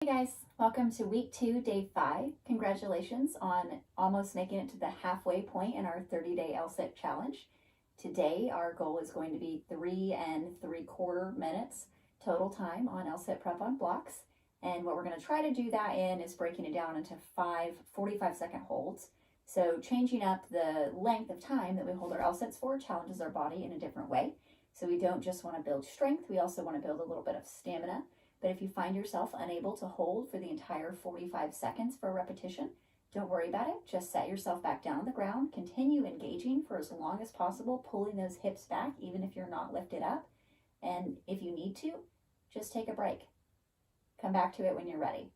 Hey guys, welcome to week 2, day 5. Congratulations on almost making it to the halfway point in our 30-day LSIT challenge. Today, our goal is going to be 3 3/4 minutes total time on LSIT prep on blocks. And what we're going to try to do that in is breaking it down into 5 45-second holds. So changing up the length of time that we hold our LSITs for challenges our body in a different way. So we don't just want to build strength, we also want to build a little bit of stamina. But if you find yourself unable to hold for the entire 45 seconds for a repetition, don't worry about it. Just set yourself back down on the ground. Continue engaging for as long as possible, pulling those hips back, even if you're not lifted up. And if you need to, just take a break. Come back to it when you're ready.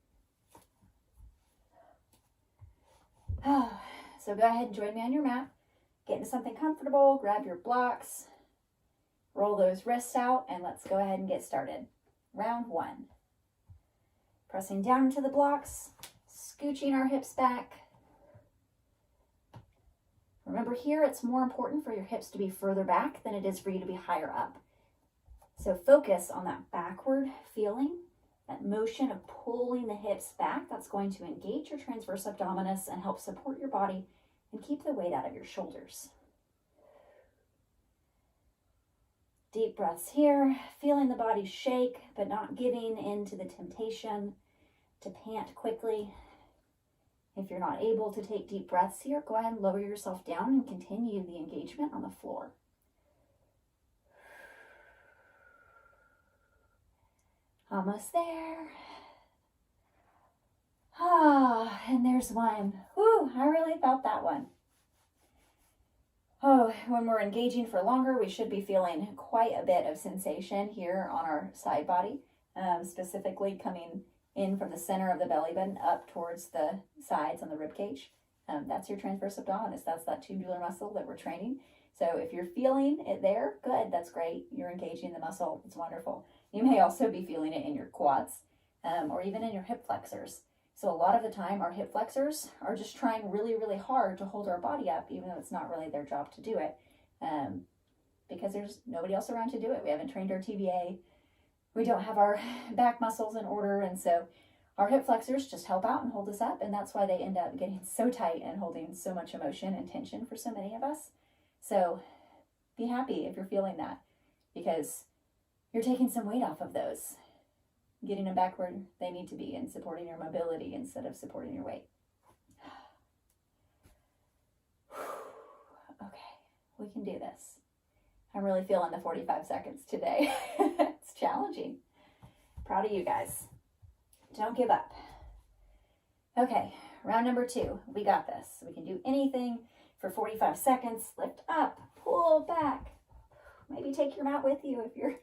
So go ahead and join me on your mat. Get into something comfortable, grab your blocks, roll those wrists out, and let's go ahead and get started. Round 1. Pressing down into the blocks, scooching our hips back. Remember here, it's more important for your hips to be further back than it is for you to be higher up. So focus on that backward feeling, that motion of pulling the hips back. That's going to engage your transverse abdominis and help support your body and keep the weight out of your shoulders. Deep breaths here, feeling the body shake, but not giving in to the temptation to pant quickly. If you're not able to take deep breaths here, go ahead and lower yourself down and continue the engagement on the floor. Almost there. And there's one. Whew, I really felt that one. When we're engaging for longer, we should be feeling quite a bit of sensation here on our side body, specifically coming in from the center of the belly button up towards the sides on the rib cage. That's your transverse abdominis. That's that tubular muscle that we're training. So if you're feeling it there, good, that's great. You're engaging the muscle. It's wonderful. You may also be feeling it in your quads or even in your hip flexors. So a lot of the time, our hip flexors are just trying really, really hard to hold our body up, even though it's not really their job to do it, because there's nobody else around to do it. We haven't trained our TBA. We don't have our back muscles in order, and so our hip flexors just help out and hold us up, and that's why they end up getting so tight and holding so much emotion and tension for so many of us. So be happy if you're feeling that, because you're taking some weight off of those. Getting them back where they need to be and supporting your mobility instead of supporting your weight. Okay, we can do this. I'm really feeling the 45 seconds today. It's challenging. Proud of you guys. Don't give up. Okay, round number 2. We got this. We can do anything for 45 seconds. Lift up, pull back. Maybe take your mat with you if you're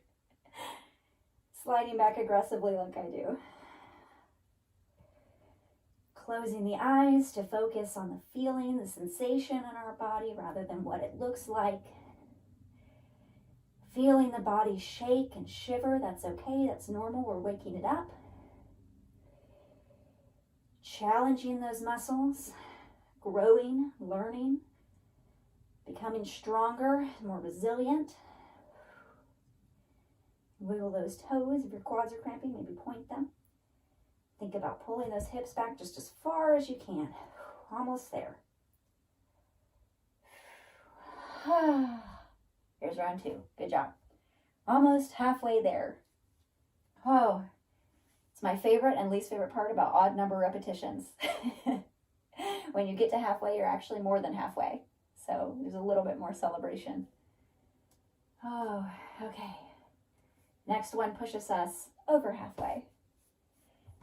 sliding back aggressively like I do. Closing the eyes to focus on the feeling, the sensation in our body rather than what it looks like. Feeling the body shake and shiver, that's okay, that's normal, we're waking it up. Challenging those muscles, growing, learning, becoming stronger, more resilient. Wiggle those toes. If your quads are cramping, maybe point them. Think about pulling those hips back just as far as you can. Almost there. Here's round 2. Good job. Almost halfway there. It's my favorite and least favorite part about odd number repetitions. When you get to halfway, you're actually more than halfway. So there's a little bit more celebration. Okay. Next one pushes us over halfway.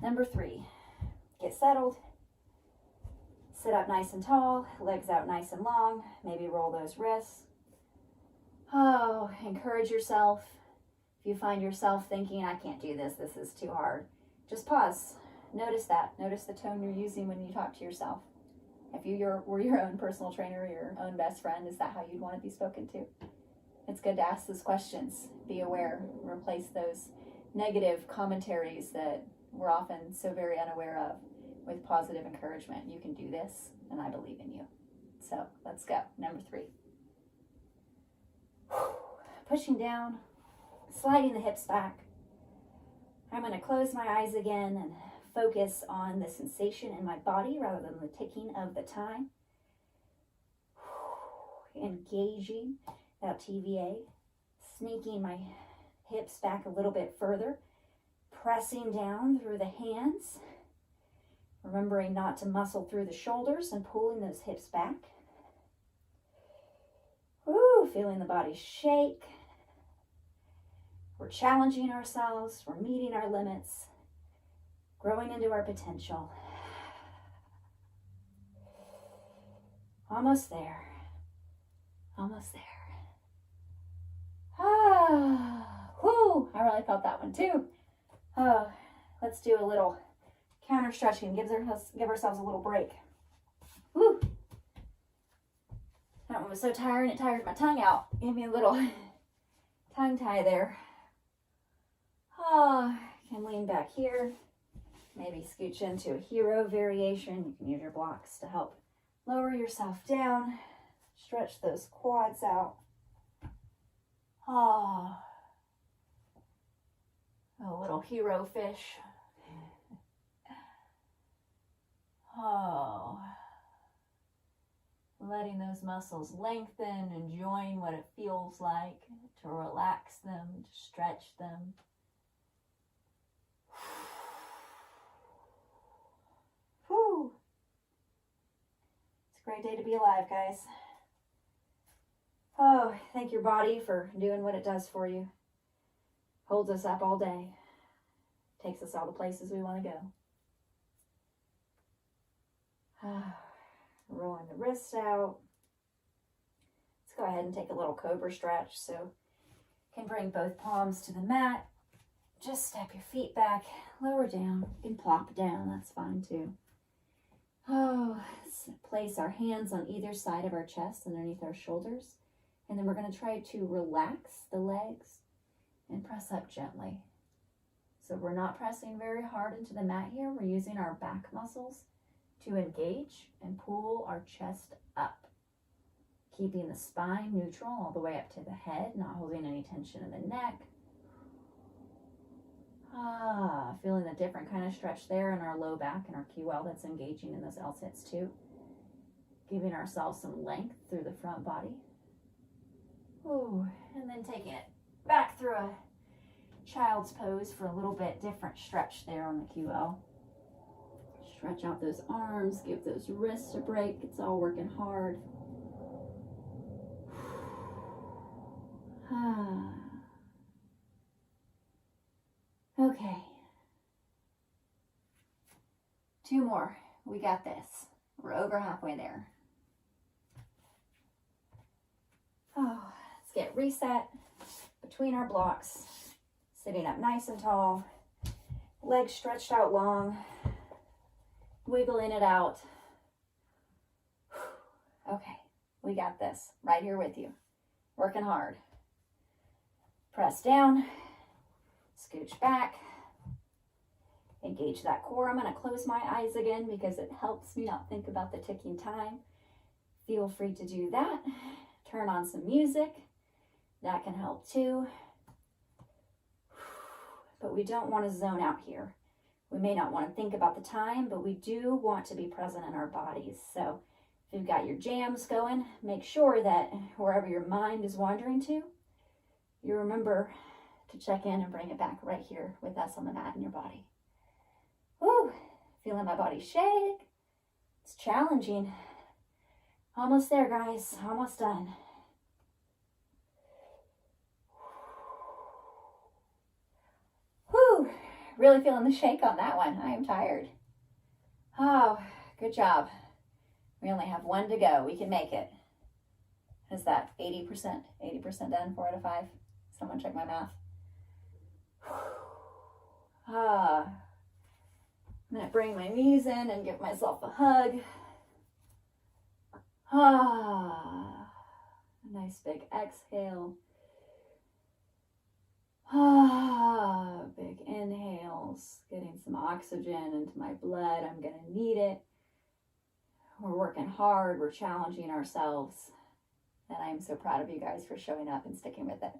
Number 3, get settled. Sit up nice and tall, legs out nice and long. Maybe roll those wrists. Encourage yourself. If you find yourself thinking, I can't do this, this is too hard, just pause. Notice that. Notice the tone you're using when you talk to yourself. If you were your own personal trainer, your own best friend, is that how you'd want to be spoken to? It's good to ask those questions. Be aware. Replace those negative commentaries that we're often so very unaware of with positive encouragement. You can do this, and I believe in you. So let's go. Number 3. Pushing down, sliding the hips back. I'm going to close my eyes again and focus on the sensation in my body rather than the ticking of the time. Engaging that TVA, sneaking my hips back a little bit further, pressing down through the hands, remembering not to muscle through the shoulders and pulling those hips back. Woo, feeling the body shake. We're challenging ourselves, we're meeting our limits, growing into our potential. Almost there. Almost there. Whoo, I really felt that one too. Oh, let's do a little counter stretching. Give ourselves a little break. Woo. That one was so tiring, it tired my tongue out. Gave me a little tongue tie there. Oh, can lean back here. Maybe scooch into a hero variation. You can use your blocks to help lower yourself down. Stretch those quads out. Oh, a little hero fish. Oh, letting those muscles lengthen, enjoying what it feels like to relax them, to stretch them. Whew. It's a great day to be alive, guys. Oh, thank your body for doing what it does for you. Holds us up all day. Takes us all the places we want to go. Rolling the wrists out. Let's go ahead and take a little cobra stretch. So you can bring both palms to the mat. Just step your feet back, lower down. You can plop down, that's fine too. Oh, let's place our hands on either side of our chest underneath our shoulders. And then we're going to try to relax the legs and press up gently. So we're not pressing very hard into the mat here. We're using our back muscles to engage and pull our chest up. Keeping the spine neutral all the way up to the head, not holding any tension in the neck. Feeling a different kind of stretch there in our low back and our QL that's engaging in those L-sits too. Giving ourselves some length through the front body. Ooh, and then taking it back through a child's pose for a little bit different stretch there on the QL. Stretch out those arms, give those wrists a break. It's all working hard. Okay. 2 more. We got this. We're over halfway there. Oh, let's get reset between our blocks. Sitting up nice and tall. Legs stretched out long. Wiggling it out. Okay, we got this. Right here with you. Working hard. Press down. Scooch back. Engage that core. I'm going to close my eyes again because it helps me not think about the ticking time. Feel free to do that. Turn on some music. That can help too. But we don't want to zone out here. We may not want to think about the time, but we do want to be present in our bodies. So if you've got your jams going, make sure that wherever your mind is wandering to, you remember to check in and bring it back right here with us on the mat in your body. Woo! Feeling my body shake. It's challenging. Almost there, guys. Almost done. Whew! Really feeling the shake on that one. I am tired. Oh, good job. We only have 1 to go. We can make it. Is that 80%? 80% done? 4 out of 5? Someone check my math. I'm going to bring my knees in and give myself a hug. A nice big exhale. Big inhales. Getting some oxygen into my blood. I'm going to need it. We're working hard. We're challenging ourselves. And I am so proud of you guys for showing up and sticking with it.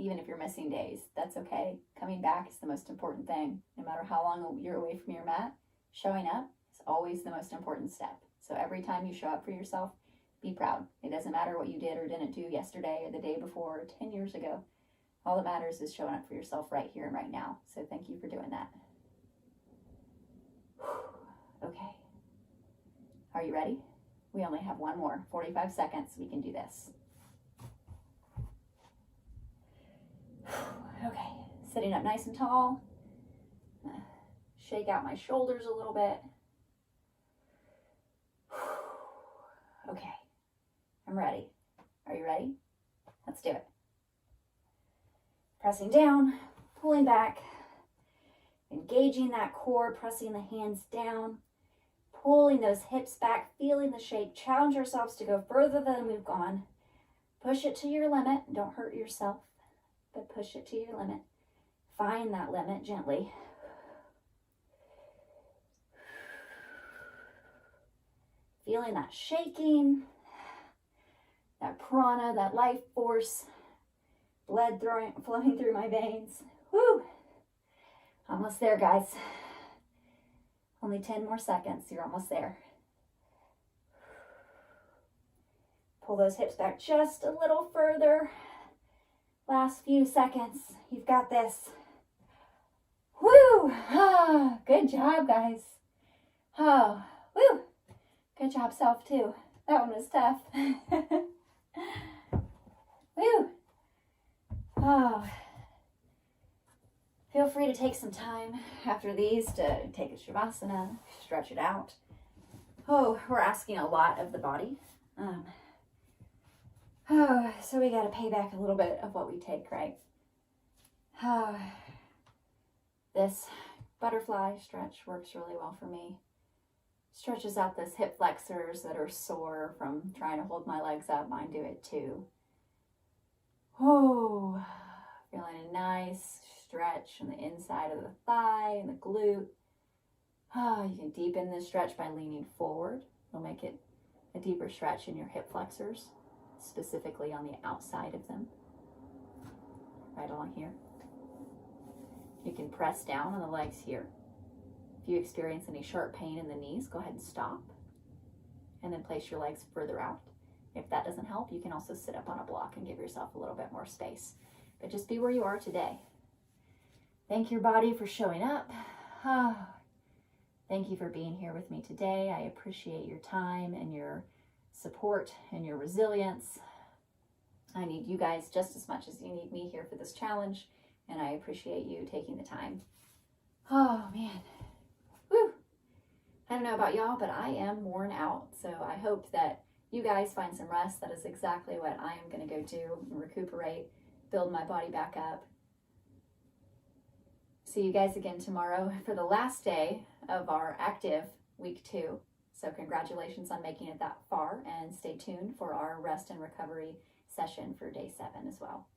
Even if you're missing days, that's okay. Coming back is the most important thing. No matter how long you're away from your mat, showing up is always the most important step. So every time you show up for yourself, be proud. It doesn't matter what you did or didn't do yesterday or the day before or 10 years ago. All that matters is showing up for yourself right here and right now. So thank you for doing that. Okay. Are you ready? We only have one more, 45 seconds. We can do this. Okay, sitting up nice and tall. Shake out my shoulders a little bit. Okay, I'm ready. Are you ready? Let's do it. Pressing down, pulling back, engaging that core, pressing the hands down, pulling those hips back, feeling the shape. Challenge yourselves to go further than we've gone. Push it to your limit. Don't hurt yourself, but push it to your limit. Find that limit gently. Feeling that shaking, that prana, that life force, blood flowing through my veins. Woo! Almost there, guys. Only 10 more seconds. You're almost there. Pull those hips back just a little further. Last few seconds. You've got this. Woo! Ah, good job, guys. Oh, woo! Good job, self, too. That one was tough. Woo! Oh. Feel free to take some time after these to take a Shavasana, stretch it out. Oh, we're asking a lot of the body. So we got to pay back a little bit of what we take, right? This butterfly stretch works really well for me. Stretches out those hip flexors that are sore from trying to hold my legs up. Mine do it too. Oh, feeling a nice stretch on the inside of the thigh and the glute. You can deepen this stretch by leaning forward. It'll make it a deeper stretch in your hip flexors, specifically on the outside of them, right along here. You can press down on the legs here. If you experience any sharp pain in the knees, go ahead and stop and then place your legs further out. If that doesn't help, you can also sit up on a block and give yourself a little bit more space. But just be where you are today. Thank your body for showing up. Thank you for being here with me today. I appreciate your time and your support and your resilience. I need you guys just as much as you need me here for this challenge, and I appreciate you taking the time. Oh, man. Woo! I don't know about y'all, but I am worn out, so I hope that you guys find some rest. That is exactly what I am going to go do and recuperate, build my body back up. See you guys again tomorrow for the last day of our active week 2. So congratulations on making it that far, and stay tuned for our rest and recovery session for day 7 as well.